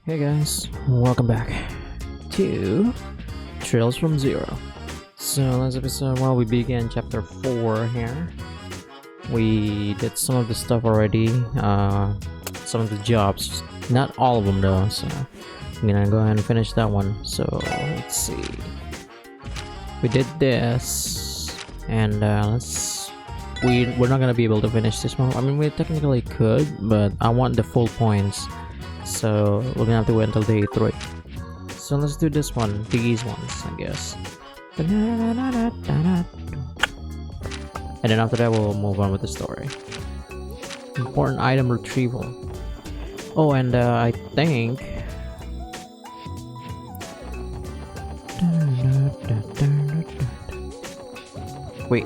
Hey guys, welcome back to Trails from Zero. So last episode, we began chapter 4 here. We did some of the stuff already, some of the jobs, not all of them though, so I'm gonna go ahead and finish that one. So let's see, we did this, and we're not gonna be able to finish this one. I mean, we technically could, but I want the full points, so we're gonna have to wait until day 3. So let's do this one, these ones, I guess. And then after that we'll move on with the story. Important item retrieval. Oh, and I think wait.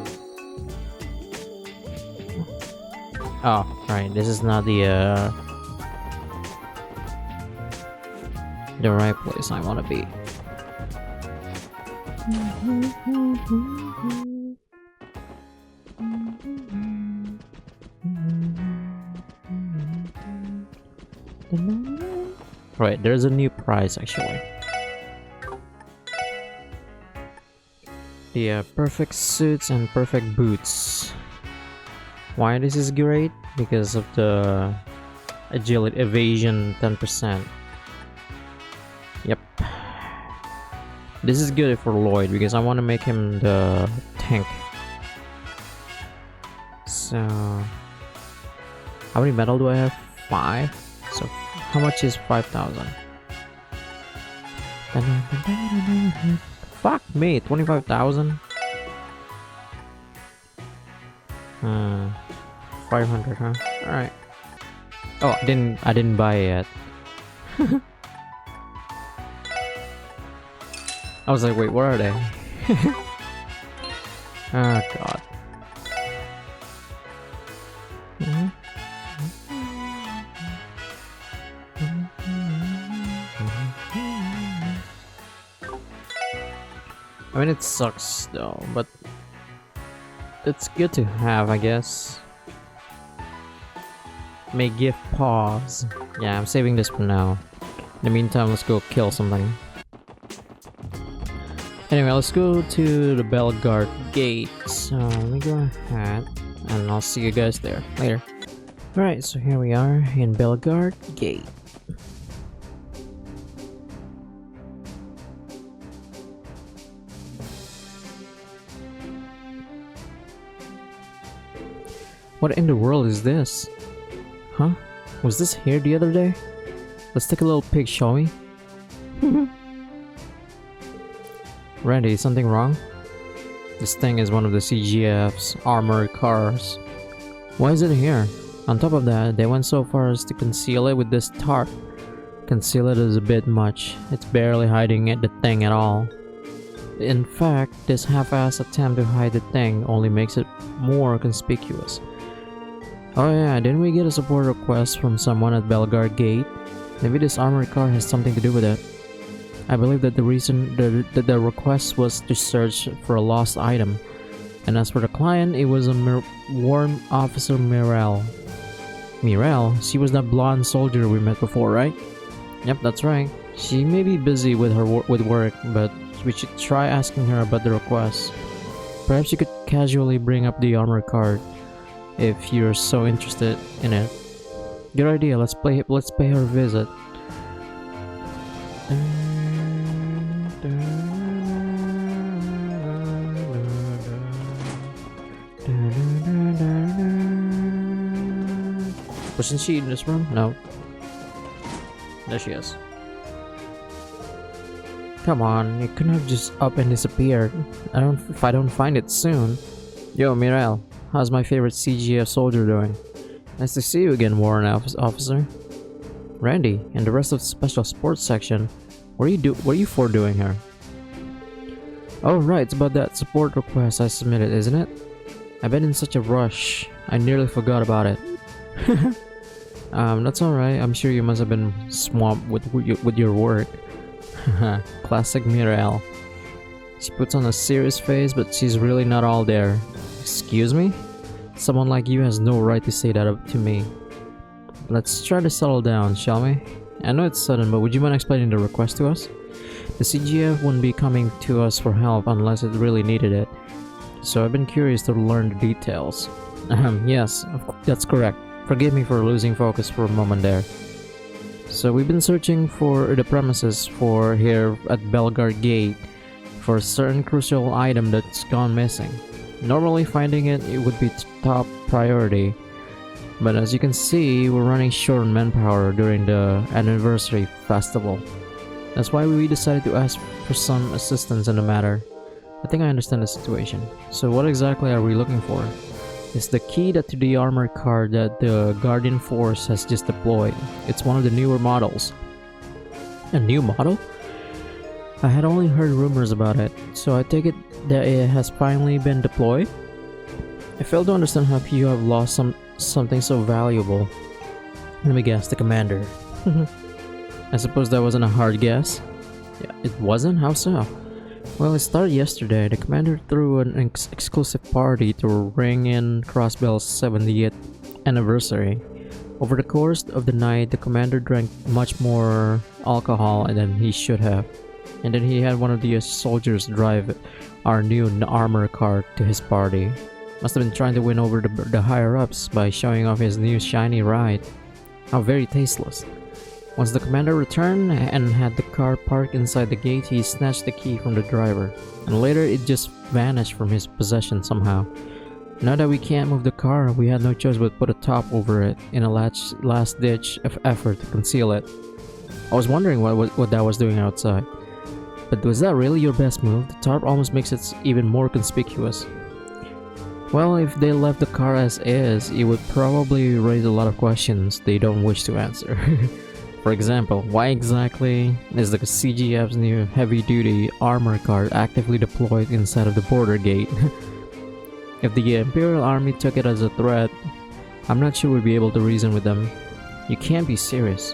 Oh, right, this is not the right place I want to be. Right, there's a new prize actually. The perfect suits and perfect boots. Why this is great? Because of the agility evasion 10%. Yep. This is good for Lloyd because I want to make him the tank. So how many metal do I have? 5. So how much is 5,000? Fuck me, 25,000. 500, huh? All right. Oh, I didn't buy it yet. I was like, wait, where are they? Oh god. I mean, it sucks though, but it's good to have, I guess. May give pause. Yeah, I'm saving this for now. In the meantime, let's go kill something. Anyway, let's go to the Bellegarde gate. So let me go ahead and I'll see you guys there later. Alright, so here we are in Bellegarde gate. What in the world is this? Huh? Was this here the other day? Let's take a little peek, shall we? Randy, something wrong? This thing is one of the CGF's armored cars. Why is it here? On top of that, they went so far as to conceal it with this tarp. Conceal it is a bit much. It's barely hiding the thing at all. In fact, this half-assed attempt to hide the thing only makes it more conspicuous. Oh yeah, didn't we get a support request from someone at Bellegarde Gate? Maybe this armored car has something to do with it. I believe that the reason that the request was to search for a lost item. And as for the client, it was a Warrant Officer Mirel. Mirel? She was that blonde soldier we met before, right? Yep, that's right. She may be busy with her with work, but we should try asking her about the request. Perhaps you could casually bring up the armored car if you're so interested in it. Good idea. Let's pay her a visit. Wasn't she in this room? No. There she is. Come on, you couldn't have just up and disappeared. If I don't find it soon. Yo, Mirel, how's my favorite CGF soldier doing? Nice to see you again, Warrant Officer. Randy, and the rest of the special sports section. What are you for doing here? Oh right, it's about that support request I submitted, isn't it? I've been in such a rush, I nearly forgot about it. That's alright, I'm sure you must have been swamped with your work. Classic Mirel. She puts on a serious face, but she's really not all there. Excuse me? Someone like you has no right to say that to me. Let's try to settle down, shall we? I know it's sudden, but would you mind explaining the request to us? The CGF wouldn't be coming to us for help unless it really needed it. So I've been curious to learn the details. Yes, that's correct. Forgive me for losing focus for a moment there. So we've been searching for the premises for here at Belgard Gate for a certain crucial item that's gone missing. Normally finding it would be top priority, but as you can see, we're running short on manpower during the anniversary festival. That's why we decided to ask for some assistance in the matter. I think I understand the situation. So what exactly are we looking for? It's the key to the armored car that the Guardian Force has just deployed. It's one of the newer models. A new model? I had only heard rumors about it, so I take it that it has finally been deployed? I fail to understand how you have lost something so valuable. Let me guess, the commander. I suppose that wasn't a hard guess? Yeah, it wasn't? How so? Well, it started yesterday. The commander threw an exclusive party to ring in Crossbell's 70th anniversary. Over the course of the night, the commander drank much more alcohol than he should have. And then he had one of the soldiers drive our new armor car to his party. Must have been trying to win over the higher-ups by showing off his new shiny ride. How very tasteless. Once the commander returned and had the car parked inside the gate, he snatched the key from the driver, and later it just vanished from his possession somehow. Now that we can't move the car, we had no choice but put a top over it in a last-ditch effort to conceal it. I was wondering what that was doing outside. But was that really your best move? The tarp almost makes it even more conspicuous. Well, if they left the car as is, it would probably raise a lot of questions they don't wish to answer. For example, why exactly is the CGF's new heavy-duty armor car actively deployed inside of the border gate? If the Imperial Army took it as a threat, I'm not sure we'd be able to reason with them. You can't be serious.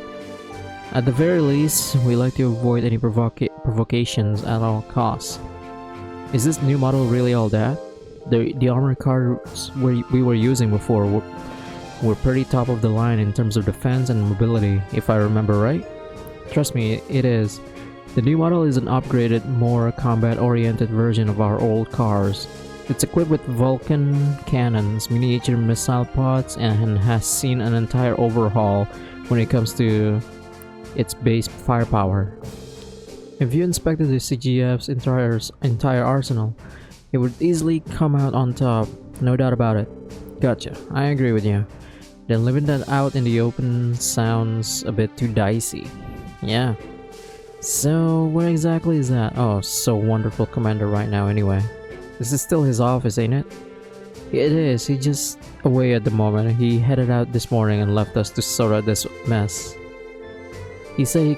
At the very least, we like to avoid any provocations at all costs. Is this new model really all that? The armor cars we were using before were pretty top of the line in terms of defense and mobility, if I remember right. Trust me, it is. The new model is an upgraded, more combat-oriented version of our old cars. It's equipped with Vulcan cannons, miniature missile pods, and has seen an entire overhaul when it comes to its base firepower. If you inspected the CGF's entire arsenal, it would easily come out on top, no doubt about it. Gotcha, I agree with you. Then living that out in the open sounds a bit too dicey. Yeah. So, where exactly is that? Oh, so wonderful commander right now anyway. This is still his office, ain't it? It is, he's just away at the moment. He headed out this morning and left us to sort out this mess. He said he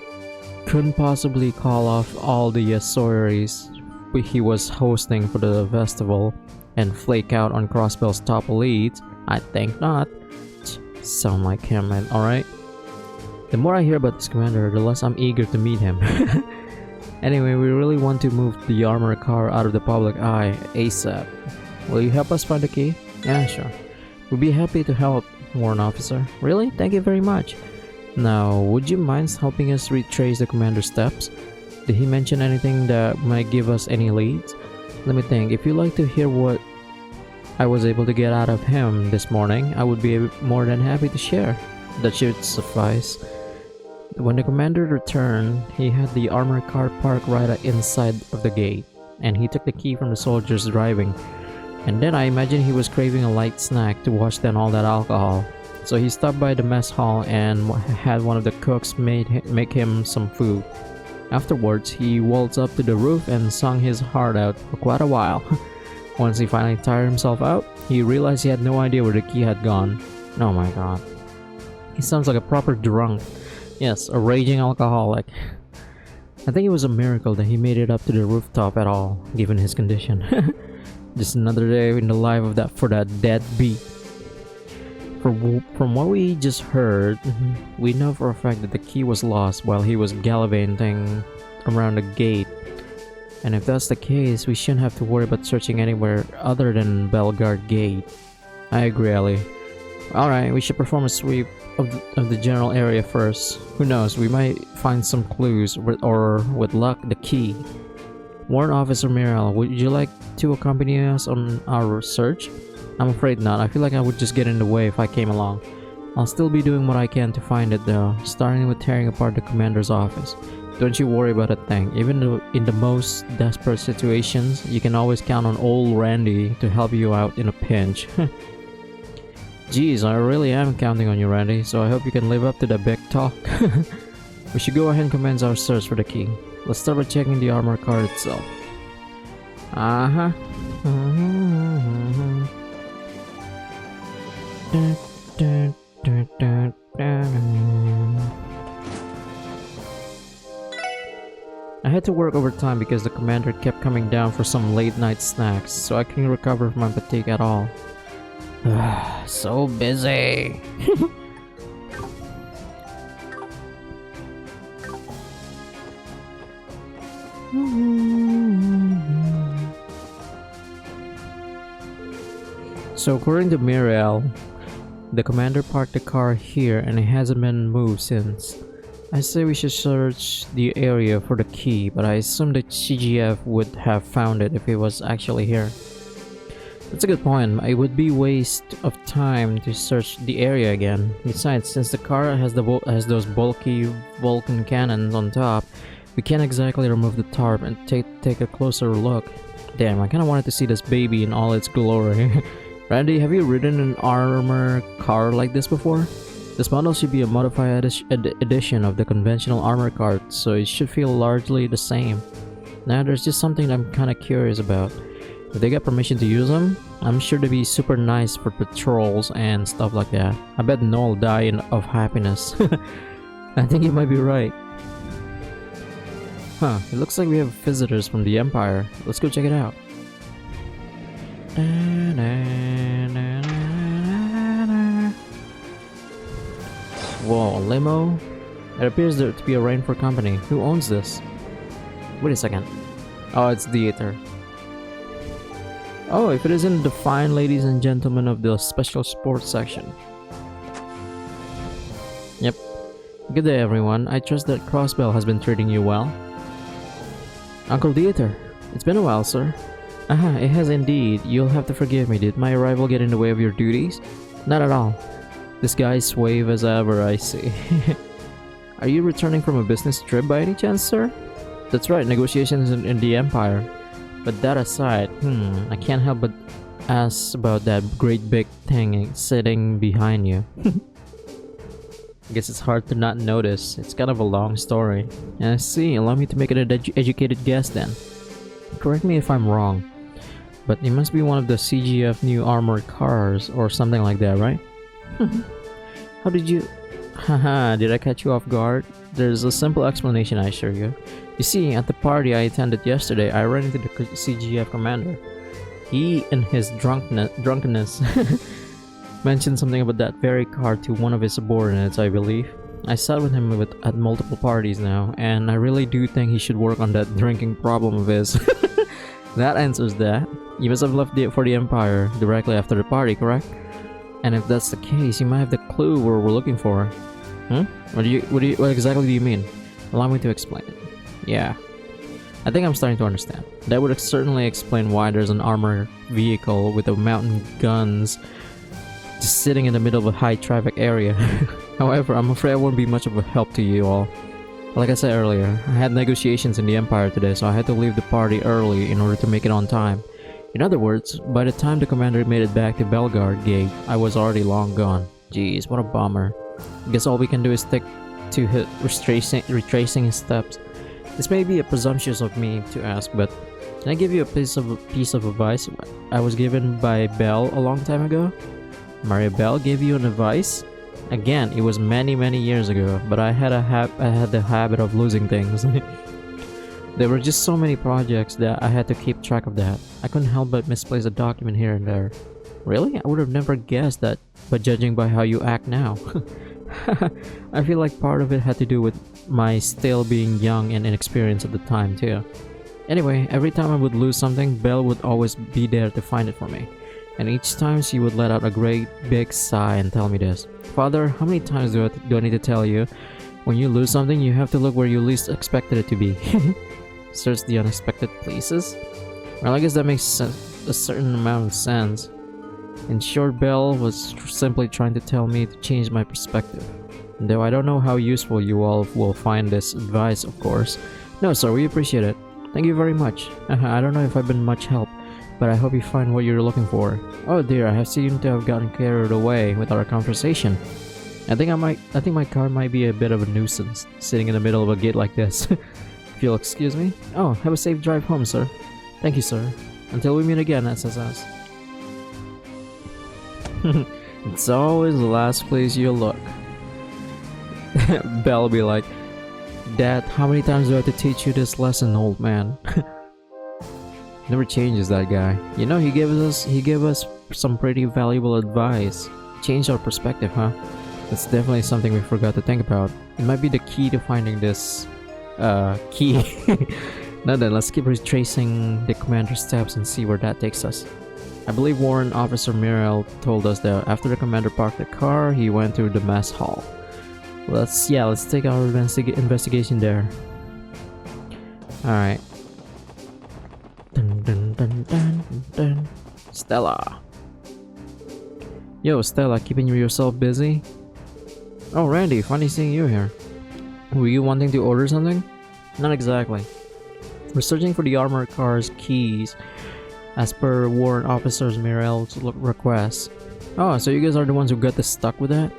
couldn't possibly call off all the sorries he was hosting for the festival and flake out on Crossbell's top elites. I think not. Sound like him, man. Alright. The more I hear about this commander, the less I'm eager to meet him. Anyway, we really want to move the armor car out of the public eye ASAP. Will you help us find the key? Yeah, sure. We'd be happy to help, Warrant Officer. Really? Thank you very much. Now, would you mind helping us retrace the commander's steps? Did he mention anything that might give us any leads? Let me think. If you'd like to hear what I was able to get out of him this morning, I would be more than happy to share. That should suffice. When the commander returned, he had the armored car parked right inside of the gate, and he took the key from the soldiers driving. And then I imagine he was craving a light snack to wash down all that alcohol. So he stopped by the mess hall and had one of the cooks make him some food. Afterwards, he waltzed up to the roof and sung his heart out for quite a while. Once he finally tired himself out, he realized he had no idea where the key had gone. Oh my god. He sounds like a proper drunk. Yes, a raging alcoholic. I think it was a miracle that he made it up to the rooftop at all, given his condition. Just another day in the life of that deadbeat. From what we just heard, we know for a fact that the key was lost while he was gallivanting around the gate. And if that's the case, we shouldn't have to worry about searching anywhere other than Belgard Gate. I agree, Ellie. Alright, we should perform a sweep of the general area first. Who knows, we might find some clues or with luck, the key. Warrant Officer Mirel, would you like to accompany us on our search? I'm afraid not. I feel like I would just get in the way if I came along. I'll still be doing what I can to find it though, starting with tearing apart the commander's office. Don't you worry about a thing. Even in the most desperate situations, you can always count on old Randy to help you out in a pinch. Geez, I really am counting on you, Randy, so I hope you can live up to the big talk. We should go ahead and commence our search for the key. Let's start by checking the armor card itself. Uh-huh. I had to work overtime because the commander kept coming down for some late night snacks, so I couldn't recover from my fatigue at all. So busy. So according to Muriel, the commander parked the car here and it hasn't been moved since. I say we should search the area for the key, but I assume the CGF would have found it if it was actually here. That's a good point. It would be waste of time to search the area again. Besides, since the car has those bulky Vulcan cannons on top, we can't exactly remove the tarp and take a closer look. Damn, I kinda wanted to see this baby in all its glory. Randy, have you ridden an armor car like this before? This model should be a modified edition of the conventional armor car, so it should feel largely the same. Now, there's just something I'm kinda curious about. If they get permission to use them, I'm sure they'd be super nice for patrols and stuff like that. I bet Noel die of happiness. I think you might be right. Huh, it looks like we have visitors from the Empire. Let's go check it out. Whoa, a limo? It appears there to be a Rainford company. Who owns this? Wait a second. Oh, it's theater. Oh, if it isn't the fine ladies and gentlemen of the special sports section. Yep. Good day, everyone. I trust that Crossbell has been treating you well. Uncle Dieter, it's been a while, sir. Aha, it has indeed. You'll have to forgive me. Did my arrival get in the way of your duties? Not at all. This guy's suave as ever, I see. Are you returning from a business trip by any chance, sir? That's right, negotiations in the Empire. But that aside, I can't help but ask about that great big thing sitting behind you. I guess it's hard to not notice. It's kind of a long story. I see. Allow me to make an educated guess then. Correct me if I'm wrong, but it must be one of the CGF new armored cars or something like that, right? How did you... Haha, did I catch you off guard? There's a simple explanation, I assure you. You see, at the party I attended yesterday, I ran into the CGF commander. He, in his drunkenness, mentioned something about that very car to one of his subordinates, I believe. I sat with him at multiple parties now, and I really do think he should work on that drinking problem of his. That answers that. You must have left for the Empire directly after the party, correct? And if that's the case, you might have the clue where we're looking for. What exactly do you mean? Allow me to explain it. Yeah. I think I'm starting to understand. That would certainly explain why there's an armored vehicle with a mountain guns just sitting in the middle of a high traffic area. However, I'm afraid I won't be much of a help to you all. Like I said earlier, I had negotiations in the Empire today, so I had to leave the party early in order to make it on time. In other words, by the time the commander made it back to Belgard Gate, I was already long gone. Jeez, what a bummer. Guess all we can do is stick to retracing his steps. This may be presumptuous of me to ask, but can I give you a piece of advice I was given by Belle a long time ago? Maria Belle gave you an advice? Again, it was many years ago, but I had the habit of losing things. There were just so many projects that I had to keep track of that. I couldn't help but misplace a document here and there. Really? I would have never guessed that, but judging by how you act now. I feel like part of it had to do with my still being young and inexperienced at the time too. Anyway, every time I would lose something, Belle would always be there to find it for me. And each time she would let out a great big sigh and tell me this. Father, how many times do I need to tell you? When you lose something, you have to look where you least expected it to be. Search the unexpected places? Well, I guess that makes a certain amount of sense. In short, Belle was simply trying to tell me to change my perspective. Though I don't know how useful you all will find this advice, of course. No, sir, we appreciate it. Thank you very much. I don't know if I've been much help, but I hope you find what you're looking for. Oh dear, I have seemed to have gotten carried away with our conversation. I think my car might be a bit of a nuisance, sitting in the middle of a gate like this. If you'll excuse me. Oh, have a safe drive home, sir. Thank you, sir. Until we meet again, SSS. It's always the last place you look. Belle will be like, Dad, how many times do I have to teach you this lesson, old man? Never changes, that guy. You know, he gave us some pretty valuable advice. Changed our perspective, huh? That's definitely something we forgot to think about. It might be the key to finding this key. Now then, let's keep retracing the commander's steps and see where that takes us. I believe Warrant Officer Muriel told us that after the commander parked the car, he went to the mess hall. Let's take our investigation there. Alright. Dun, dun, dun, dun, dun. Stella. Yo, Stella, keeping yourself busy? Oh, Randy, funny seeing you here. Were you wanting to order something? Not exactly. We're searching for the armored car's keys, as per Warrant Officer Muriel's request. Oh, so you guys are the ones who got stuck with that?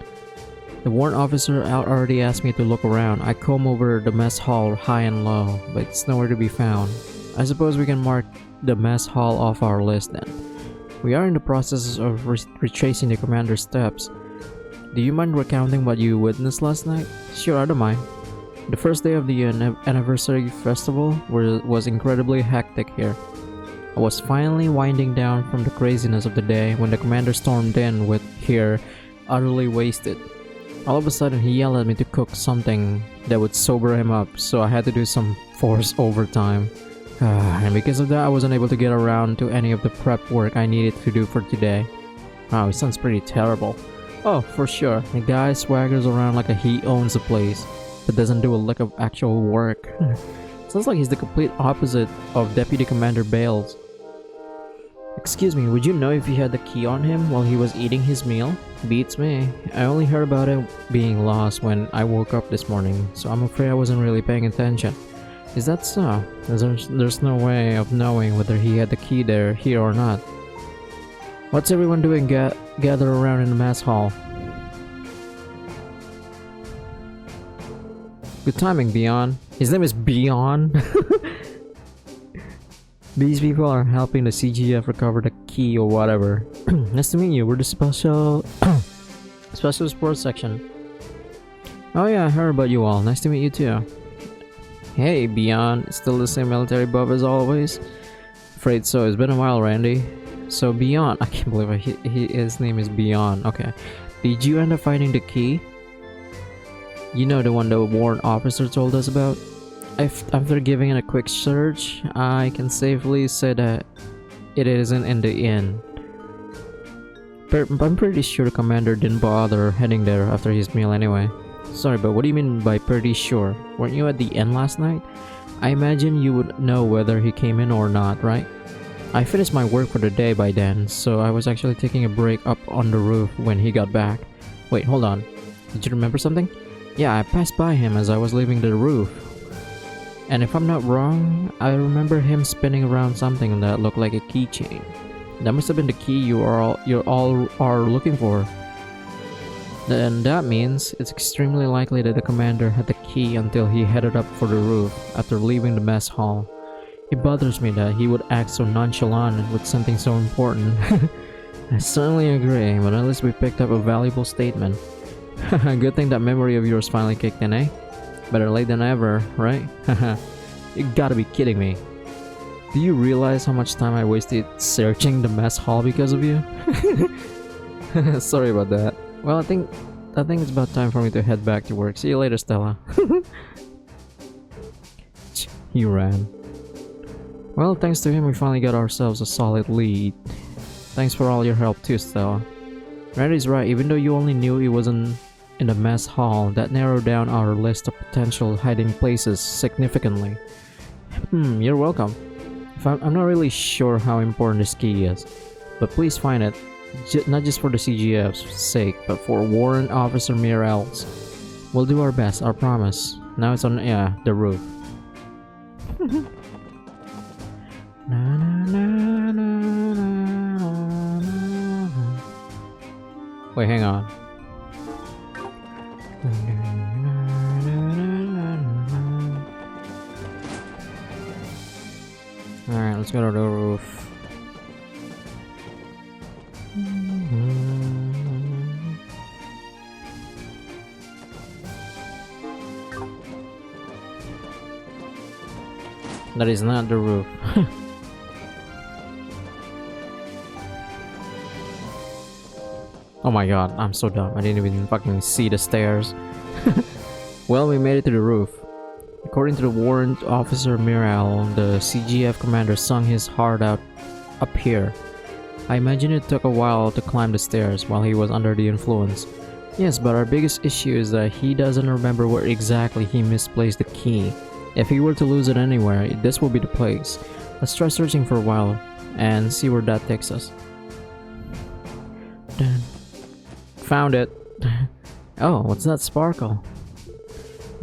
The warrant officer already asked me to look around. I comb over the mess hall high and low, but it's nowhere to be found. I suppose we can mark the mess hall off our list then. We are in the process of retracing the commander's steps. Do you mind recounting what you witnessed last night? Sure, I don't mind. The first day of the anniversary festival was incredibly hectic here. I was finally winding down from the craziness of the day when the commander stormed in with here, utterly wasted. All of a sudden, he yelled at me to cook something that would sober him up, so I had to do some forced overtime. And because of that, I wasn't able to get around to any of the prep work I needed to do for today. Wow, it sounds pretty terrible. Oh, for sure, the guy swaggers around like he owns the place, but doesn't do a lick of actual work. Sounds like he's the complete opposite of Deputy Commander Bales. Excuse me, would you know if he had the key on him while he was eating his meal? Beats me. I only heard about it being lost when I woke up this morning, so I'm afraid I wasn't really paying attention. Is that so? There's no way of knowing whether he had the key here or not. What's everyone doing gathered around in the mess hall? Good timing, Beyond. His name is Beyond. These people are helping the CGF recover the key or whatever. Nice to meet you. We're the special sports section. Oh yeah, I heard about you all. Nice to meet you too. Hey, Beyond. Still the same military buff as always? Afraid so. It's been a while, Randy. So Beyond. I can't believe his name is Beyond. Okay. Did you end up finding the key? You know, the one the warrant officer told us about? After giving it a quick search, I can safely say that it isn't in the inn. I'm pretty sure the commander didn't bother heading there after his meal anyway. Sorry, but what do you mean by pretty sure? Weren't you at the inn last night? I imagine you would know whether he came in or not, right? I finished my work for the day by then, so I was actually taking a break up on the roof when he got back. Wait, hold on. Did you remember something? Yeah, I passed by him as I was leaving the roof. And if I'm not wrong, I remember him spinning around something that looked like a keychain. That must have been the key you all are looking for. Then that means it's extremely likely that the commander had the key until he headed up for the roof after leaving the mess hall. It bothers me that he would act so nonchalant with something so important. I certainly agree, but at least we picked up a valuable statement. Good thing that memory of yours finally kicked in, eh? Better late than ever, right? You gotta be kidding me. Do you realize how much time I wasted searching the mess hall because of you? Sorry about that. Well, I think it's about time for me to head back to work. See you later, Stella. He ran. Well, thanks to him, we finally got ourselves a solid lead. Thanks for all your help too, Stella. Randy's right, even though you only knew he wasn't in the mess hall, that narrowed down our list of potential hiding places significantly. You're welcome. I'm not really sure how important this key is, but please find it, not just for the CGF's sake, but for Warrant Officer Mirel's. We'll do our best, I promise. Now it's on, the roof. Wait, hang on. Alright, let's go to the roof. That is not the roof. Oh my god, I'm so dumb. I didn't even fucking see the stairs. Well, we made it to the roof. According to the warrant officer Mirel, the CGF commander sung his heart out up here. I imagine it took a while to climb the stairs while he was under the influence. Yes, but our biggest issue is that he doesn't remember where exactly he misplaced the key. If he were to lose it anywhere, this will be the place. Let's try searching for a while and see where that takes us. Dun. Found it. Oh, what's that sparkle?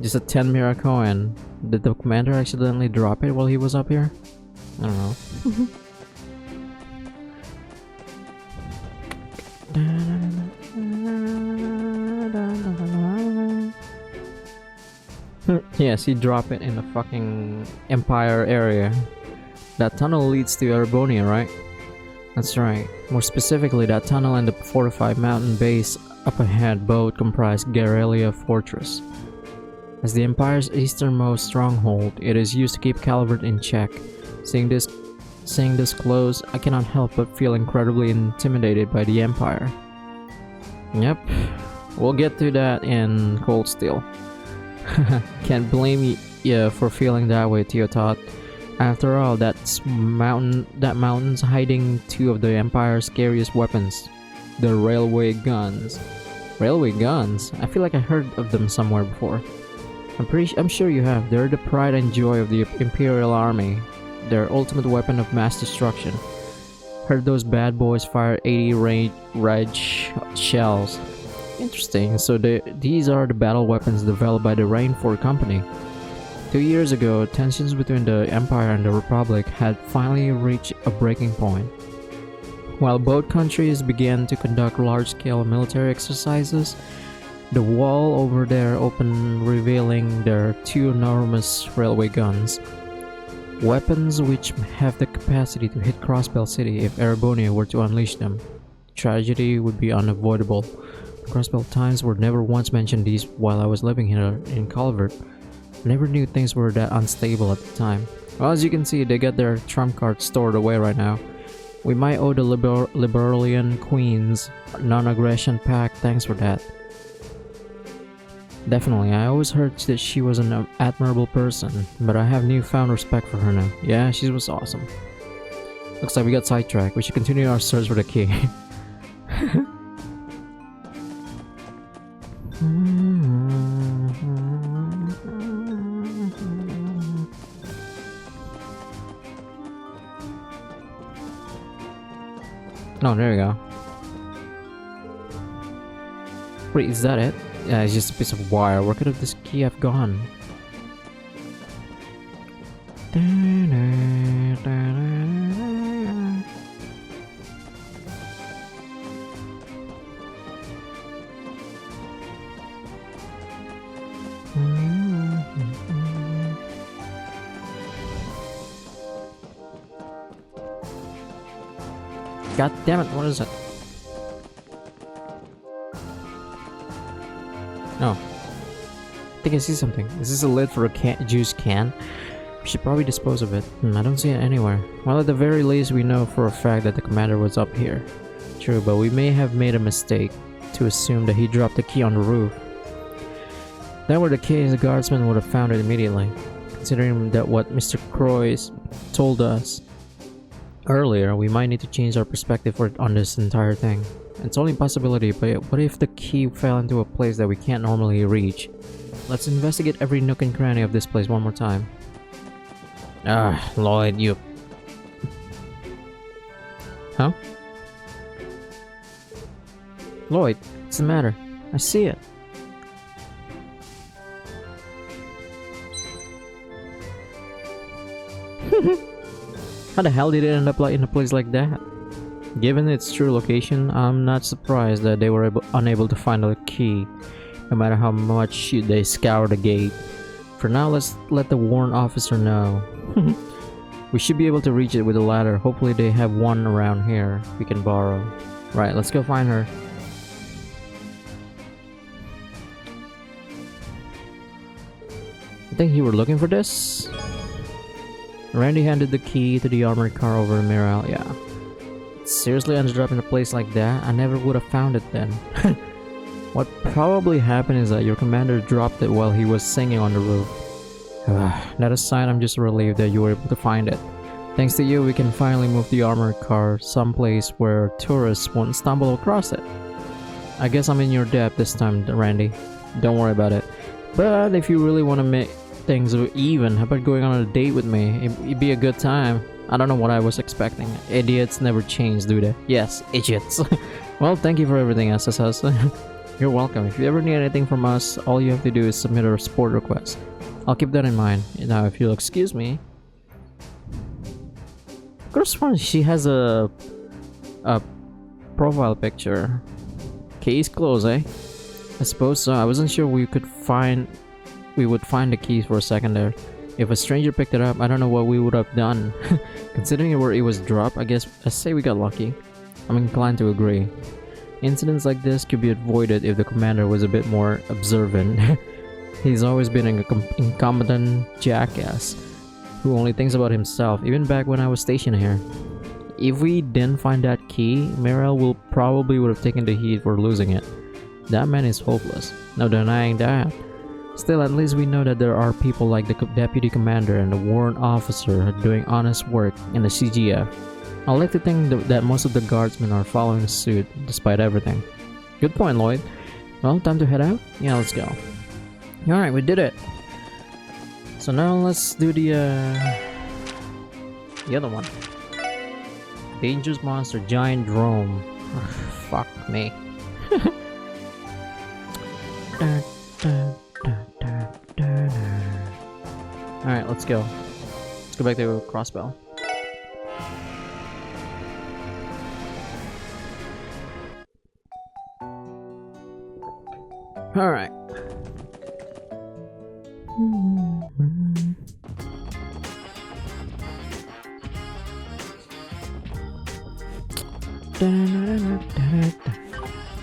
Just a 10 Mira coin. Did the commander accidentally drop it while he was up here? I don't know. Yes, he dropped it in the fucking Empire area. That tunnel leads to Erebonia, right? That's right. More specifically, that tunnel and the fortified mountain base up ahead both comprise Guerrilla Fortress. As the Empire's easternmost stronghold, it is used to keep Calvert in check. Seeing this close, I cannot help but feel incredibly intimidated by the Empire. Yep, we'll get to that in Cold Steel. Can't blame you for feeling that way, Teotot. After all, that mountain's hiding two of the Empire's scariest weapons, the railway guns. Railway guns? I feel like I heard of them somewhere before. I'm sure you have. They're the pride and joy of the Imperial Army. Their ultimate weapon of mass destruction. Heard those bad boys fire 80 Reg shells. Interesting. So these are the battle weapons developed by the Rainford Company. 2 years ago, tensions between the Empire and the Republic had finally reached a breaking point. While both countries began to conduct large-scale military exercises, the wall over there opened, revealing their two enormous railway guns. Weapons which have the capacity to hit Crossbell City if Erebonia were to unleash them. Tragedy would be unavoidable. Crossbell times were never once mentioned these while I was living here in Calvert. I never knew things were that unstable at the time. Well, as you can see, they got their trump card stored away right now. We might owe the Liberalian Queen's non-aggression pact thanks for that. Definitely, I always heard that she was an admirable person, but I have newfound respect for her now. Yeah, she was awesome. Looks like we got sidetracked. We should continue our search for the key. Oh, there we go. Wait, is that it? Yeah, it's just a piece of wire. Where could have this key have gone? God damn it, what is it? No. I think I see something. Is this a lid for a juice can? We should probably dispose of it. I don't see it anywhere. Well, at the very least, we know for a fact that the commander was up here. True, but we may have made a mistake to assume that he dropped the key on the roof. If that were the case, the guardsman would have found it immediately. Considering that what Mr. Croix told us earlier, we might need to change our perspective on this entire thing. It's only a possibility, but what if the key fell into a place that we can't normally reach? Let's investigate every nook and cranny of this place one more time. Ah, Lloyd, you... Huh? Lloyd, what's the matter? I see it. How the hell did it end up in a place like that? Given its true location, I'm not surprised that they were unable to find the key, no matter how much they scour the gate. For now, let's let the warrant officer know. We should be able to reach it with a ladder. Hopefully they have one around here we can borrow. Right, let's go find her. I think you were looking for this? Randy handed the key to the armored car over to Mirel. Yeah. It seriously ended up in a place like that? I never would have found it then. What probably happened is that your commander dropped it while he was singing on the roof. That aside, I'm just relieved that you were able to find it. Thanks to you, we can finally move the armored car someplace where tourists won't stumble across it. I guess I'm in your debt this time, Randy. Don't worry about it. But if you really want to make things even, how about going on a date with me? It'd be a good time. I don't know what I was expecting. Idiots never change, do they? Yes, idiots. Well, thank you for everything, SSS. You're welcome. If you ever need anything from us, all you have to do is submit a support request. I'll keep that in mind. Now, if you'll excuse me. Of course, she has a profile picture. Case closed, eh? I suppose so. I wasn't sure we would find the keys for a second there. If a stranger picked it up, I don't know what we would have done. Considering where it was dropped, I guess I say we got lucky. I'm inclined to agree. Incidents like this could be avoided if the commander was a bit more observant. He's always been an incompetent jackass who only thinks about himself, even back when I was stationed here. If we didn't find that key, Mirel would have taken the heat for losing it. That man is hopeless. No denying that. Still, at least we know that there are people like the deputy commander and the warrant officer doing honest work in the CGF. I like to think that most of the guardsmen are following suit, despite everything. Good point, Lloyd. Well, time to head out? Yeah, let's go. Alright, we did it. So now let's do the other one. Dangerous monster, giant drone. Fuck me. Alright, let's go. Let's go back to Crossbell. Alright.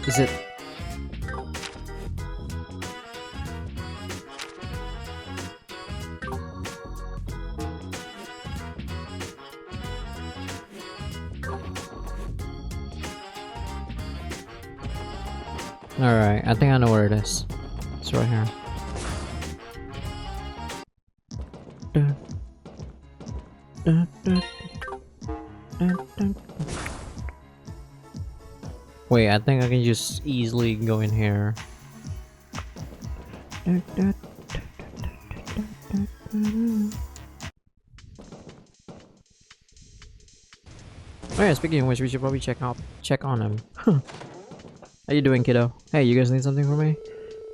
Is it? Alright, I think I know where it is. It's right here. Wait, I think I can just easily go in here. Oh yeah, speaking of which, we should probably check on him. How you doing, kiddo? Hey, you guys need something from me?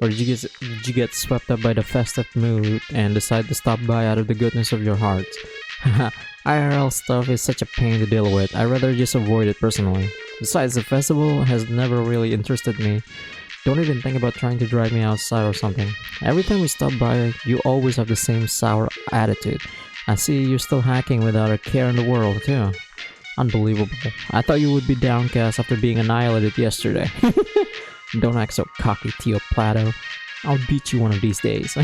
Or did you get swept up by the festive mood and decide to stop by out of the goodness of your hearts? IRL stuff is such a pain to deal with. I'd rather just avoid it personally. Besides, the festival has never really interested me. Don't even think about trying to drive me outside or something. Every time we stop by, you always have the same sour attitude. I see you're still hacking without a care in the world, too. Unbelievable. I thought you would be downcast after being annihilated yesterday. Don't act so cocky, Tio Plato. I'll beat you one of these days.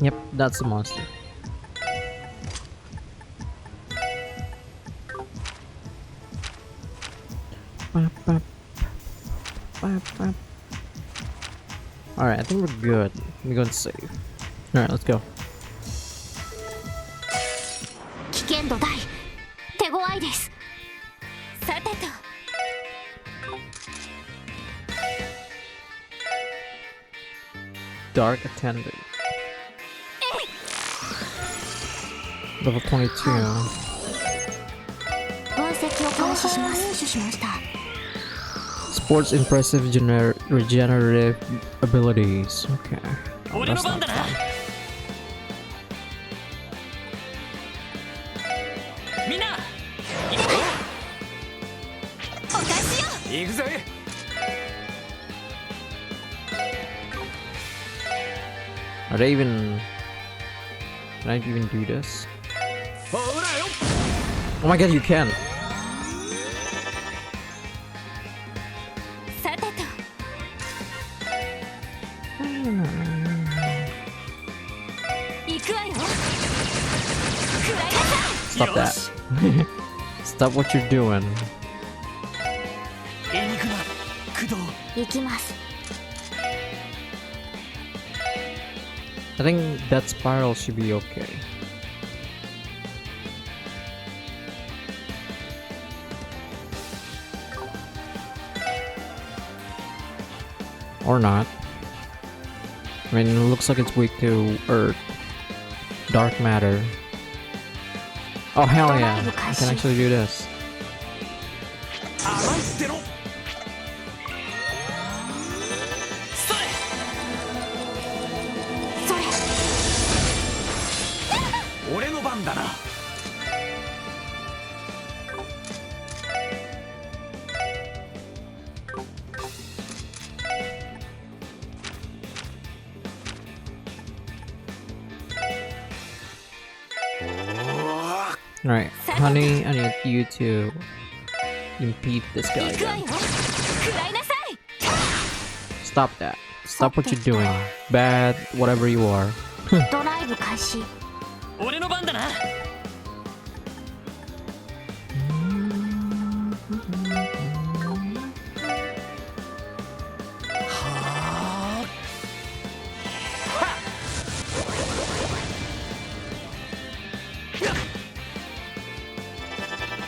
Yep, that's the monster. Alright, I think we're good. We're going to save. Alright, let's go. 危険度大手強いです。さてと Dark Attendant. Level 22. 分析を開始します。入手しました。 Sports impressive regenerative abilities. Okay. Oh, that's not fun. みんなお返しよ。行くぜ。 Are they even... Can I even do this? ほらよ。 Oh my god, you can! さてと 行くわよ。食らいなさい。 Stop that. Stop what you're doing. エニグマ駆動。行きます。 I think that spiral should be okay. Or not. I mean, it looks like it's weak to Earth. Dark matter. Oh hell yeah! I can actually do this. 甘いってろ。それ。それ。俺の番だな。 Alright, honey, I need you to impede this guy 行くわ again. よ。食らいなさい。 Stop that. Stop what you're doing. Bad, whatever you are. ドライブ開始。 俺の番だな。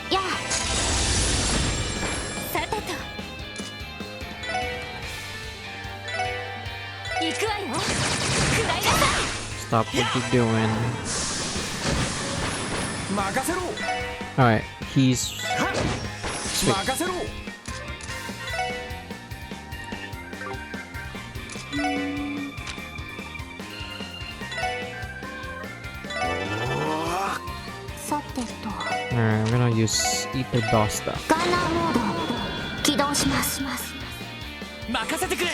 やあ。さてと 行くわよ。食らいなさい。 Stop what you're doing. 任せろ。 Alright, he's... 任せろ。 さてと Alright, I'm gonna use Ether Dosta. ガンナーモード起動します。任せてくれ。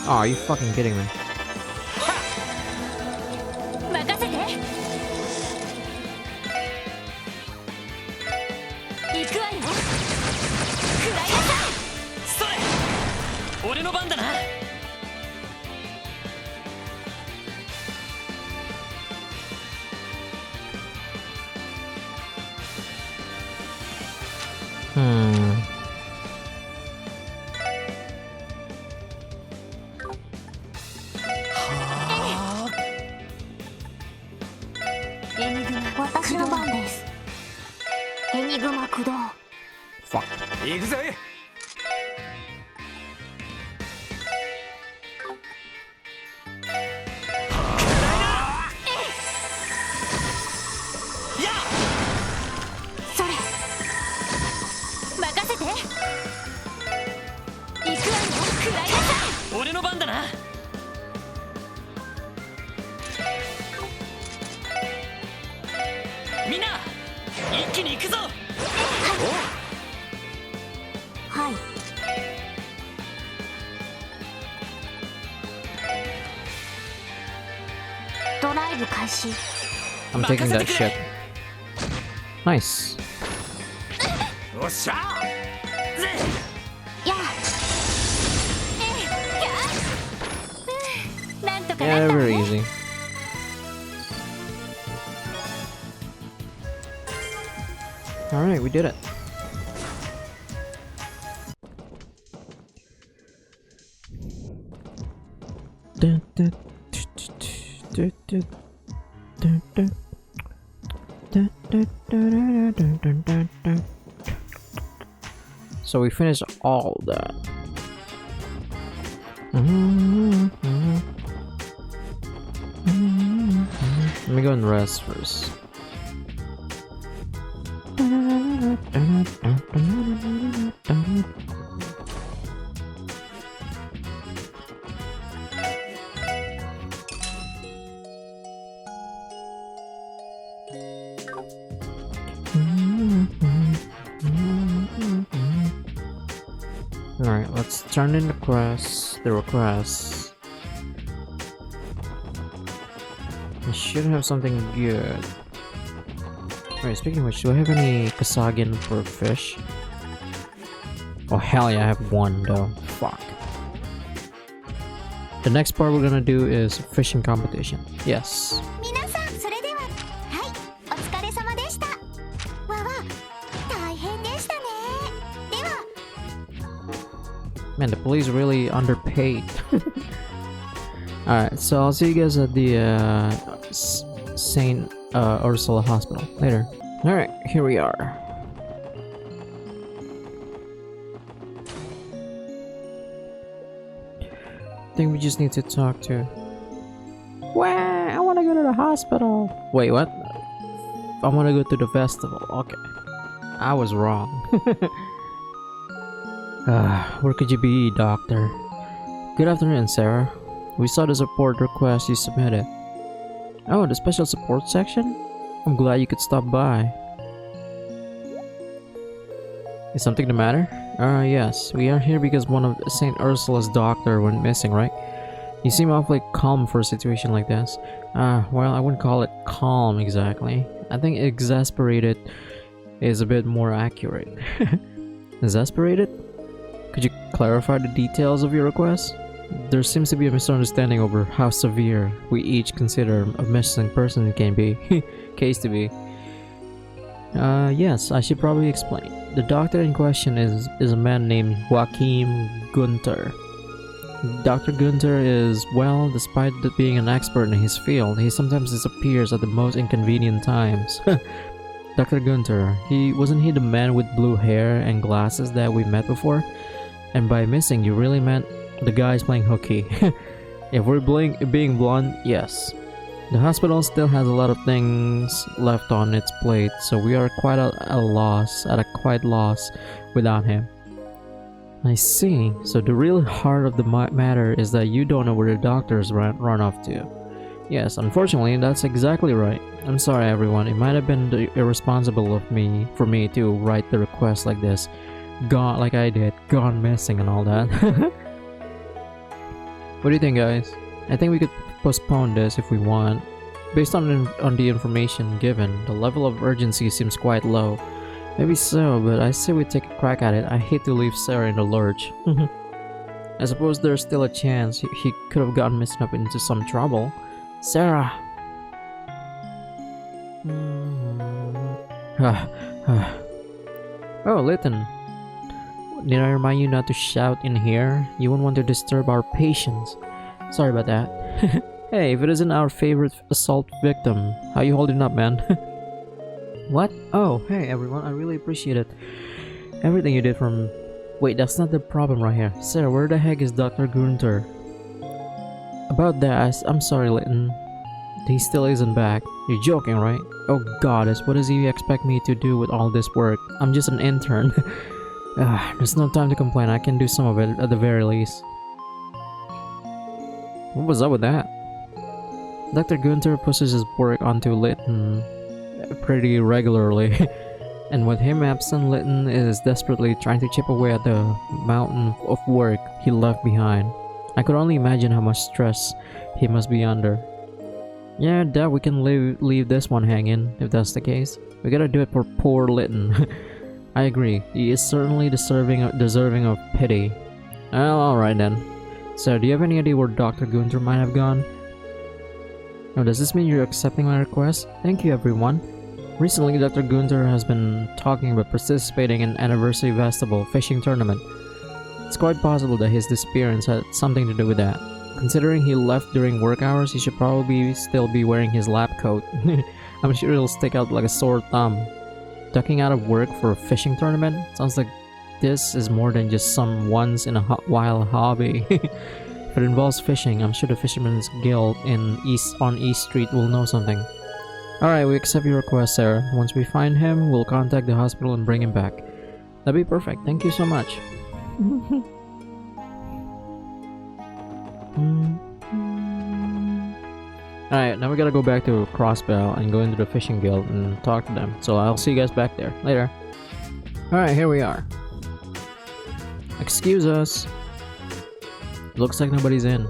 Oh, are you fucking kidding me? 任せて。行くわよ。食らいなさい。 それ。俺の番だな。 エニグマ私の番です。エニグマ駆動。 Fuck. 行くぜ。 それ。任せて。行くわよ。食らいなさい。 俺の番だな。 みんな一気に行くぞ。はい。ドライブ開始。 I'm taking that shit. Nice. おっしゃ。ぜ。やあ。なんとか Yeah, なったわ very ね。 easy. Alright, we did it. So we finished all that. Let me go and rest first. Alright, let's turn in the requests. I should have something good. Alright, speaking of which, do I have any Kasagian for fish? Oh hell yeah, I have one though. Fuck. The next part we're gonna do is fishing competition. Yes. 皆さんそれでははいお疲れ様でしたわわ大変でしたねでは Man, the police really underpaid. Alright, so I'll see you guys at the St. Ursula Hospital later. Alright, here we are. I think we just need to talk to... Wow, I want to go to the hospital. Wait, what? I want to go to the festival. Okay. I was wrong. Where could you be, doctor? Good afternoon, Sarah. We saw the support request you submitted. Oh, the special support section? I'm glad you could stop by. Is something the matter? Yes. We are here because one of St. Ursula's doctor went missing, right? You seem awfully calm for a situation like this. Well, I wouldn't call it calm exactly. I think exasperated is a bit more accurate. Exasperated? Could you clarify the details of your request? There seems to be a misunderstanding over how severe we each consider a missing person can be. Case to be. Yes, I should probably explain. The doctor in question is a man named Joachim Gunther. Dr. Gunther is, well, despite being an expert in his field, he sometimes disappears at the most inconvenient times. Dr. Gunther, wasn't he the man with blue hair and glasses that we met before? And by missing, you really meant the guys playing hooky. If we're being blunt, yes. The hospital still has a lot of things left on its plate, so we are quite at a loss without him. I see. So the real heart of the matter is that you don't know where the doctors run off to. Yes, unfortunately, that's exactly right. I'm sorry, everyone. It might have been irresponsible for me to write the request like this. Gone like I did, gone missing and all that. What do you think, guys? I think we could postpone this if we want. Based on the information given, the level of urgency seems quite low. Maybe so, but I say we take a crack at it. I hate to leave Sarah in the lurch. I suppose there's still a chance he could have gotten mixed up into some trouble. Sarah! Oh, Lytton. Did I remind you not to shout in here? You won't want to disturb our patients. Sorry about that. Hey, if it isn't our favorite assault victim, how you holding up, man? What? Oh, hey everyone, I really appreciate it. Everything you did from... Wait, that's not the problem right here. Sarah, where the heck is Dr. Gunther? About that, I'm sorry, Lytton. He still isn't back. You're joking, right? Oh goddess, what does he expect me to do with all this work? I'm just an intern. There's no time to complain. I can do some of it at the very least. What was up with that? Dr. Gunther pushes his work onto Lytton pretty regularly. And with him absent, Lytton is desperately trying to chip away at the mountain of work he left behind. I could only imagine how much stress he must be under. Yeah, Dad, we can leave this one hanging, if that's the case. We gotta do it for poor Lytton. I agree, he is certainly deserving of pity. Well, alright then. So, do you have any idea where Dr. Gunther might have gone? Oh, does this mean you're accepting my request? Thank you, everyone. Recently, Dr. Gunther has been talking about participating in anniversary festival fishing tournament. It's quite possible that his disappearance had something to do with that. Considering he left during work hours, he should probably still be wearing his lab coat. I'm sure it'll stick out like a sore thumb. Ducking out of work for a fishing tournament? Sounds like this is more than just some once in a while hobby. If it involves fishing, I'm sure the Fisherman's Guild on East Street will know something. Alright, we accept your request, Sarah. Once we find him, we'll contact the hospital and bring him back. That'd be perfect. Thank you so much. Alright, now we gotta go back to Crossbell and go into the Fishing Guild and talk to them. So I'll see you guys back there later. Alright, here we are. Excuse us. Looks like nobody's in.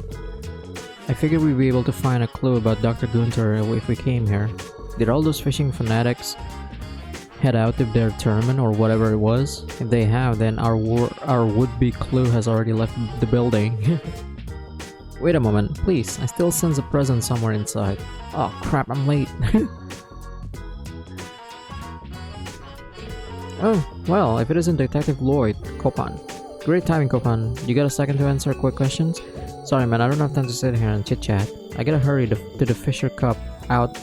I figured we'd be able to find a clue about Dr. Gunther if we came here. Did all those fishing fanatics head out to their tournament or whatever it was? If they have, then our would-be clue has already left the building. Wait a moment, please. I still sense a presence somewhere inside. Oh crap, I'm late. Oh, well, if it isn't Detective Lloyd, Copan. Great timing, Copan. You got a second to answer quick questions? Sorry man, I don't have time to sit here and chit-chat. I gotta hurry to the Fisher Cup out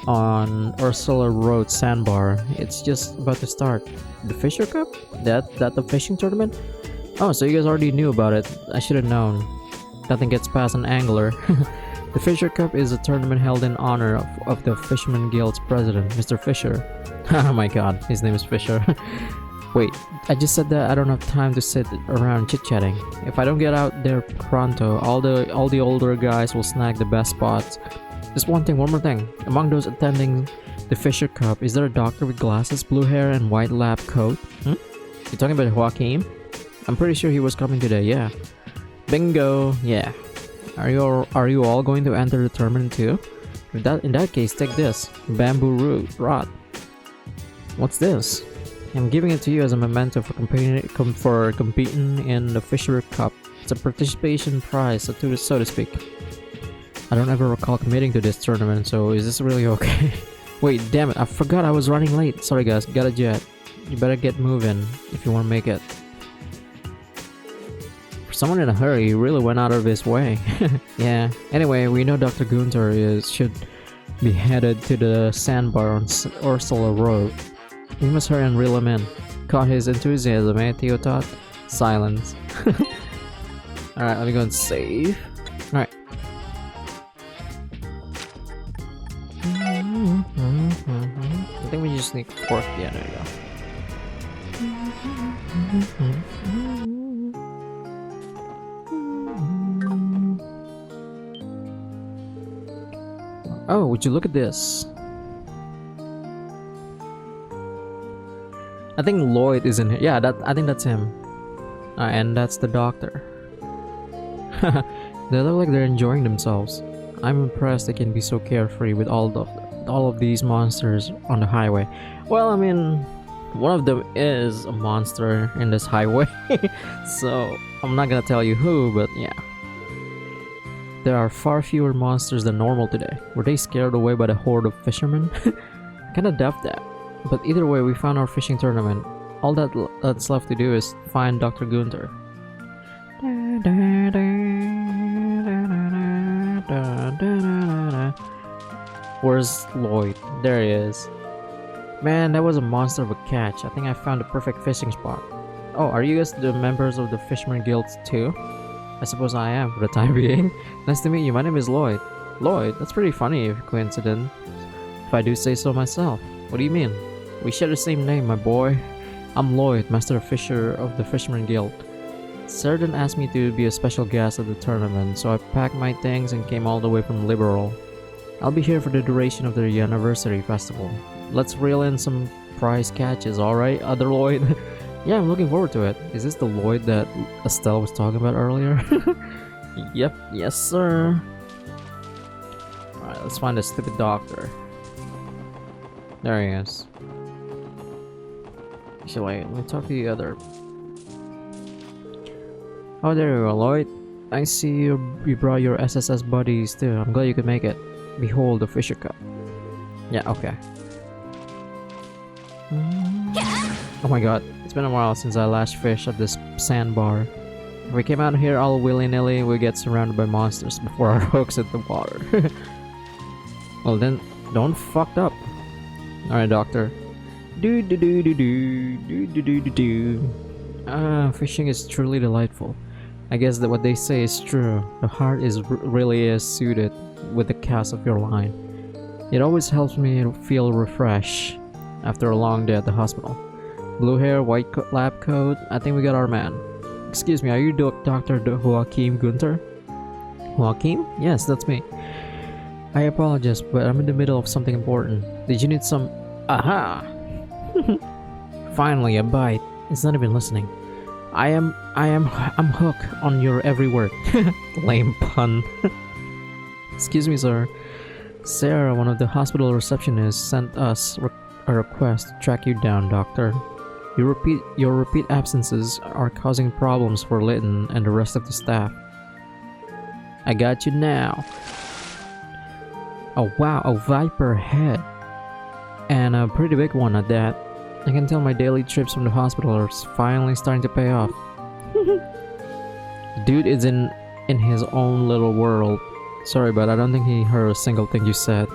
on Ursula Road Sandbar. It's just about to start. The Fisher Cup? That the fishing tournament? Oh, so you guys already knew about it. I should have known. Nothing gets past an angler. The Fisher Cup is a tournament held in honor of the Fisherman Guild's president, Mr. Fisher. Oh my god, his name is Fisher. Wait, I just said that I don't have time to sit around chit-chatting. If I don't get out there pronto, all the older guys will snag the best spots. Just one more thing. Among those attending the Fisher Cup, is there a doctor with glasses, blue hair, and white lab coat? You talking about Joaquin? I'm pretty sure he was coming today, yeah. Bingo! Yeah. Are you all going to enter the tournament too? In that case, take this. Bamboo rod. What's this? I'm giving it to you as a memento for competing in the Fisher Cup. It's a participation prize, so to speak. I don't ever recall committing to this tournament, so is this really okay? Wait, damn it, I forgot I was running late. Sorry guys, got a jet. You better get moving if you want to make it. For someone in a hurry, he really went out of his way. Yeah, anyway, we know Dr. Gunther should be headed to the sandbar on Ursula Road. We must hurry and reel him in. Caught his enthusiasm, eh, Theotot? Silence. Alright, let me go and save. Alright. I think we just need pork. Yeah, there you go. Oh, would you look at this? I think Lloyd is in here. Yeah, I think that's him. And that's the doctor. They look like they're enjoying themselves. I'm impressed they can be so carefree with all of these monsters on the highway. Well, I mean, one of them is a monster in this highway. So, I'm not gonna tell you who, but yeah. There are far fewer monsters than normal today. Were they scared away by the horde of fishermen? I kinda doubt that. But either way, we found our fishing tournament. All that's left to do is find Dr. Gunther. Where's Lloyd? There he is. Man, that was a monster of a catch. I think I found the perfect fishing spot. Oh, are you guys the members of the Fisherman Guilds too? I suppose I am for the time being. Nice to meet you. My name is Lloyd. Lloyd? That's pretty funny if coincidence. If I do say so myself. What do you mean? We share the same name, my boy. I'm Lloyd, Master Fisher of the Fisherman Guild. Sergeant asked me to be a special guest at the tournament, so I packed my things and came all the way from Liberal. I'll be here for the duration of the anniversary festival. Let's reel in some prize catches, alright, other Lloyd? Yeah, I'm looking forward to it. Is this the Lloyd that Estelle was talking about earlier? Yep, yes sir. Alright, let's find the stupid doctor. There he is. Actually, let me talk to the other. Oh, there you go, Lloyd. I see you brought your SSS buddies too. I'm glad you could make it. Behold the Fisher Cup. Yeah, okay. Oh my god, it's been a while since I last fished at this sandbar. If we came out here all willy-nilly, we get surrounded by monsters before our hooks hit the water. Well then, don't fucked up. Alright, doctor. Fishing is truly delightful. I guess that what they say is true. The heart really is suited with the cast of your line. It always helps me feel refreshed after a long day at the hospital. Blue hair, white lab coat. I think we got our man. Excuse me, are you Dr. Joachim Gunther? Joachim? Yes, that's me. I apologize, but I'm in the middle of something important. Did you need some... Aha! Finally, a bite. It's not even listening. I'm hooked on your every word. Lame pun. Excuse me, sir. Sarah, one of the hospital receptionists, sent us a request to track you down, doctor. Your repeat absences are causing problems for Lytton and the rest of the staff. I got you now. Oh wow, a viper head. And a pretty big one at that. I can tell my daily trips from the hospital are finally starting to pay off. Dude is in his own little world. Sorry, but I don't think he heard a single thing you said.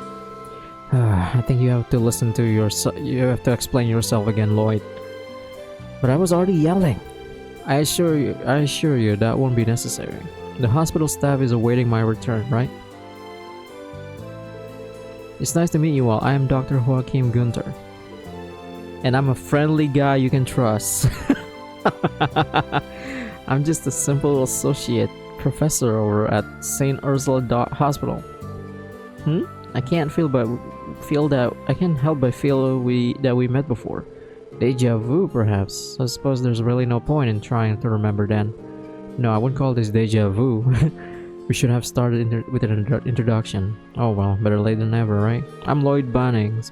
I think you have to listen to yourself. You have to explain yourself again, Lloyd. But I was already yelling. I assure you that won't be necessary. The hospital staff is awaiting my return, right? It's nice to meet you all. I am Dr. Joachim Gunther. And I'm a friendly guy you can trust. I'm just a simple associate professor over at St. Ursula Hospital. I can't help but feel that we met before. Deja vu, perhaps. I suppose there's really no point in trying to remember then. No, I wouldn't call this deja vu. We should have started with an introduction. Oh well, better late than never, right? I'm Lloyd Bunnings,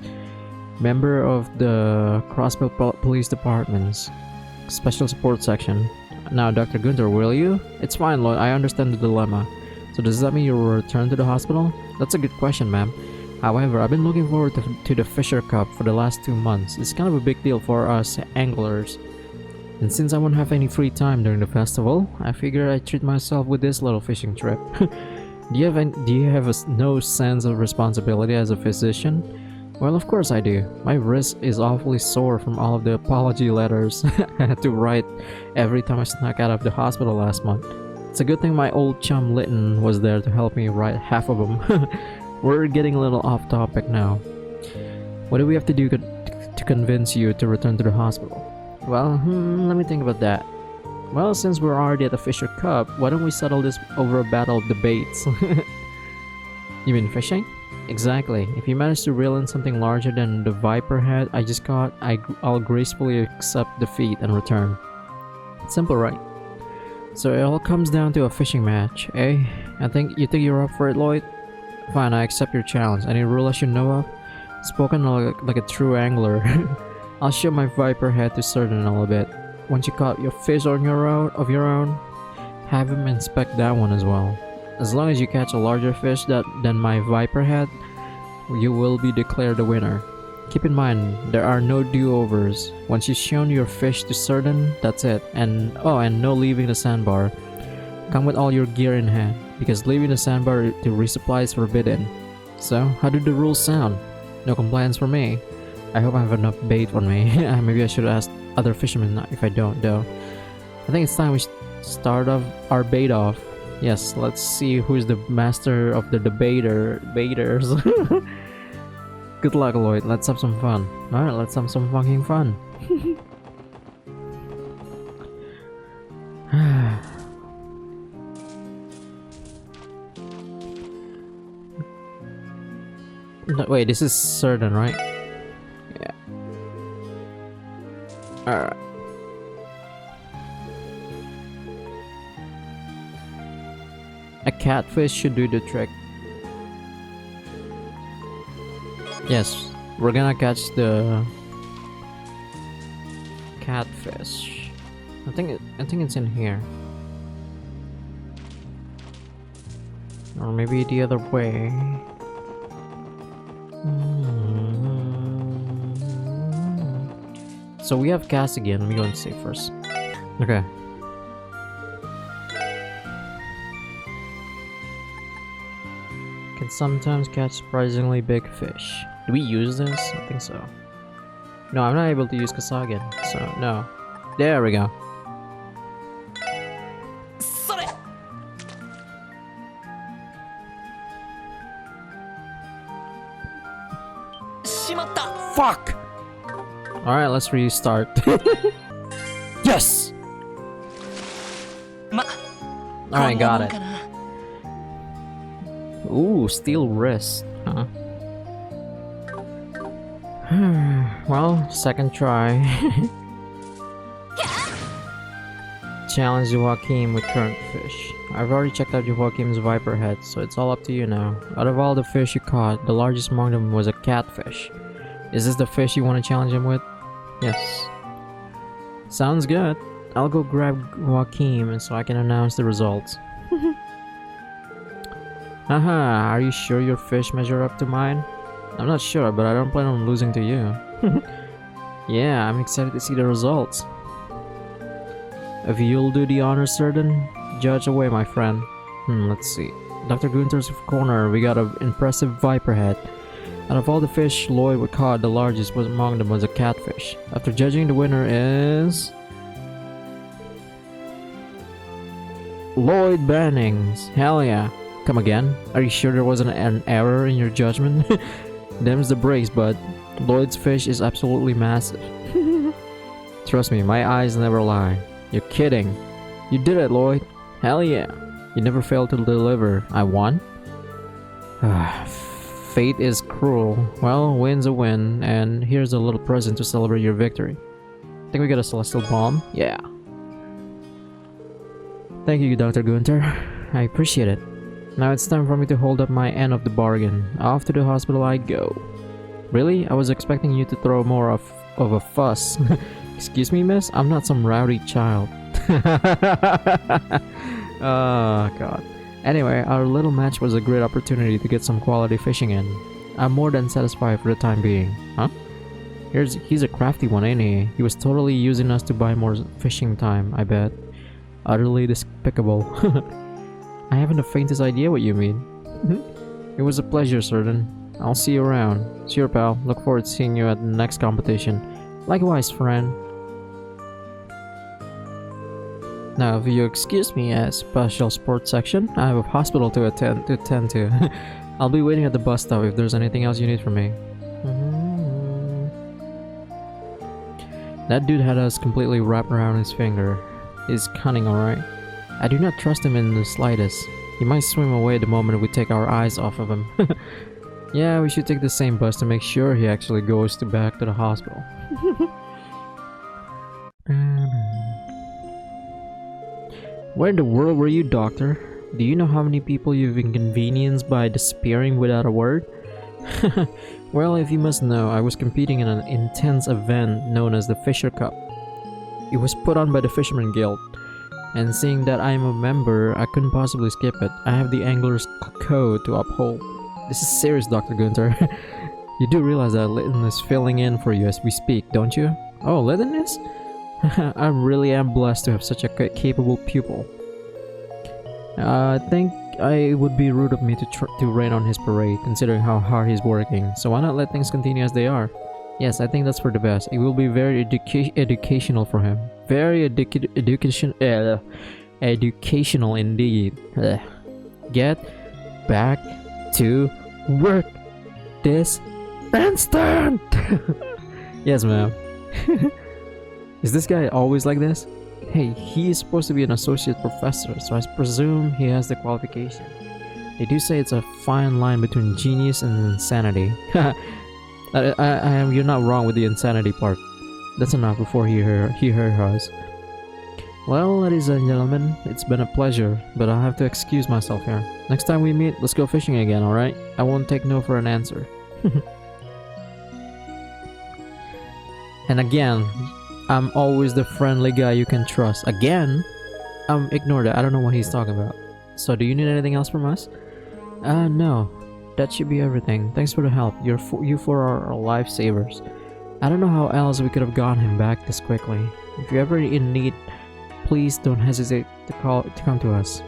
member of the Crossville Police Department's Special Support Section. Now, Dr. Gunther, will you? It's fine, Lloyd. I understand the dilemma. So does that mean you will return to the hospital? That's a good question, ma'am. However, I've been looking forward to the Fisher Cup for the last 2 months. It's kind of a big deal for us anglers. And since I won't have any free time during the festival, I figure I'd treat myself with this little fishing trip. Do you have no sense of responsibility as a physician? Well, of course I do. My wrist is awfully sore from all of the apology letters I had to write every time I snuck out of the hospital last month. It's a good thing my old chum Lytton was there to help me write half of them. We're getting a little off topic now. What do we have to do to convince you to return to the hospital? Well, let me think about that. Well, since we're already at the Fisher Cup, why don't we settle this over a battle of the baits? You mean fishing? Exactly. If you manage to reel in something larger than the viper head I just caught, I'll gracefully accept defeat and return. Simple, right? So it all comes down to a fishing match, eh? You think you're up for it, Lloyd? Fine, I accept your challenge. Any rule I should know of? Spoken like a true angler. I'll show my viper head to Certain in a little bit. Once you caught your fish of your own, have him inspect that one as well. As long as you catch a larger fish than my viper head, you will be declared the winner. Keep in mind, there are no do-overs. Once you've shown your fish to Certain, that's it. And no leaving the sandbar. Come with all your gear in hand, because leaving the sandbar to resupply is forbidden. So, how do the rules sound? No compliance for me. I hope I have enough bait on me. Maybe I should ask other fishermen if I don't, though. I think it's time we start our bait off. Yes, let's see who's the master of the baiters. Good luck, Lloyd. Let's have some fun. Alright, let's have some fucking fun. No, wait, this is Certain, right? Yeah. Alright. A catfish should do the trick. Yes, we're gonna catch the catfish. I think it's in here. Or maybe the other way. So we have cast again. Let me go and save first. Okay. Can sometimes catch surprisingly big fish. Do we use this? I think so. No, I'm not able to use Kasagan, so no. There we go. それ しまった Fuck! Alright, let's restart. Yes! ま Alright, got こんなもん it. かな Ooh, steel wrist. Huh. Well, second try. Challenge Joachim with current fish. I've already checked out Joachim's viper head, so it's all up to you now. Out of all the fish you caught, the largest among them was a catfish. Is this the fish you want to challenge him with? Yes. Sounds good. I'll go grab Joachim and so I can announce the results. Haha, are you sure your fish measure up to mine? I'm not sure, but I don't plan on losing to you. Yeah, I'm excited to see the results. If you'll do the honor, certain, judge away, my friend. Let's see. Dr. Gunther's corner, we got an impressive viper head. Out of all the fish Lloyd would caught, the largest was among them was a catfish. After judging, the winner is... Lloyd Bannings. Hell yeah. Come again? Are you sure there wasn't an error in your judgment? Them's the breaks, but Lloyd's fish is absolutely massive. Trust me, my eyes never lie. You're kidding. You did it, Lloyd. Hell yeah. You never failed to deliver. I won? Fate is cruel. Well, win's a win, and here's a little present to celebrate your victory. Think we got a celestial bomb? Yeah. Thank you, Dr. Gunther. I appreciate it. Now it's time for me to hold up my end of the bargain. Off to the hospital I go. Really? I was expecting you to throw more of a fuss. Excuse me, miss? I'm not some rowdy child. Oh, God. Anyway, our little match was a great opportunity to get some quality fishing in. I'm more than satisfied for the time being. Huh? He's a crafty one, ain't he? He was totally using us to buy more fishing time, I bet. Utterly despicable. I haven't the faintest idea what you mean. It was a pleasure, certain. I'll see you around. Sure, pal. Look forward to seeing you at the next competition. Likewise, friend. Now, if you excuse me, special sports section, I have a hospital to attend to. I'll be waiting at the bus stop if there's anything else you need from me. That dude had us completely wrapped around his finger. He's cunning, alright. I do not trust him in the slightest. He might swim away the moment we take our eyes off of him. Yeah, we should take the same bus to make sure he actually goes back to the hospital. Where in the world were you, doctor? Do you know how many people you've inconvenienced by disappearing without a word? Well, if you must know, I was competing in an intense event known as the Fisher Cup. It was put on by the Fisherman Guild, and seeing that I am a member, I couldn't possibly skip it. I have the angler's code to uphold. This is serious, Dr. Gunther. You do realize that Lytton is filling in for you as we speak, don't you? Oh, Lytton is? I really am blessed to have such a capable pupil. I think it would be rude of me to rain on his parade, considering how hard he's working. So why not let things continue as they are? Yes, I think that's for the best. It will be very educational for him. Very educational indeed. Get back to work this instant! Yes, ma'am. Is this guy always like this? Hey, he is supposed to be an associate professor, so I presume he has the qualification. They do say it's a fine line between genius and insanity. You're not wrong with the insanity part. That's enough before he heard us. Well, ladies and gentlemen, it's been a pleasure, but I'll have to excuse myself here. Next time we meet, let's go fishing again, alright? I won't take no for an answer. And again, I'm always the friendly guy you can trust. Again? Ignore that. I don't know what he's talking about. So, do you need anything else from us? No. That should be everything. Thanks for the help. You four are our lifesavers. I don't know how else we could have gotten him back this quickly. If you're ever in need, please don't hesitate to come to us.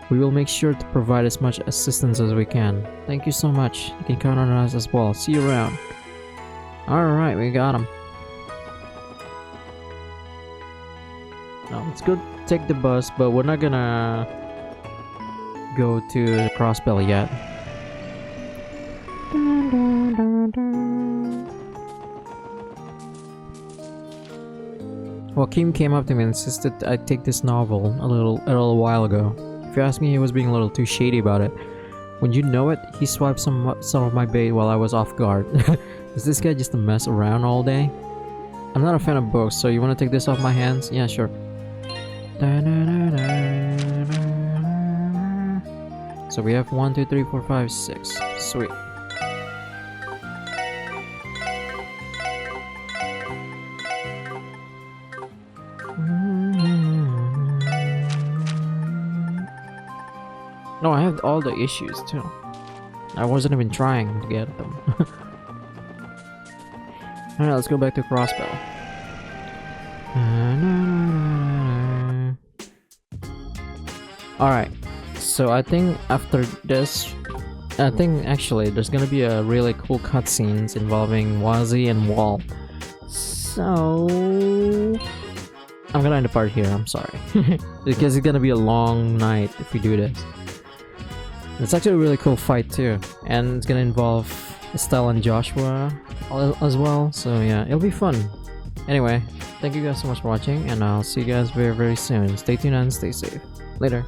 We will make sure to provide as much assistance as we can. Thank you so much. You can count on us as well. See you around. Alright, we got him. Now let's go take the bus, but we're not gonna go to the Crossbell yet. Joaquin came up to me and insisted I take this novel a little while ago. If you ask me, he was being a little too shady about it. When you know it, he swiped some of my bait while I was off guard. Is this guy just to mess around all day? I'm not a fan of books, so you want to take this off my hands? Yeah, sure. So we have 1, 2, 3, 4, 5, 6. Sweet. No, I have all the issues too. I wasn't even trying to get them. Alright, let's go back to Crossbell. Alright, so I think after this, actually there's gonna be a really cool cutscenes involving Wazzy and Wall. So I'm gonna end the part here, I'm sorry. Because it's gonna be a long night if we do this. It's actually a really cool fight too, and it's gonna involve Estelle and Joshua as well, so yeah, it'll be fun. Anyway, thank you guys so much for watching, and I'll see you guys very soon. Stay tuned and stay safe. Later.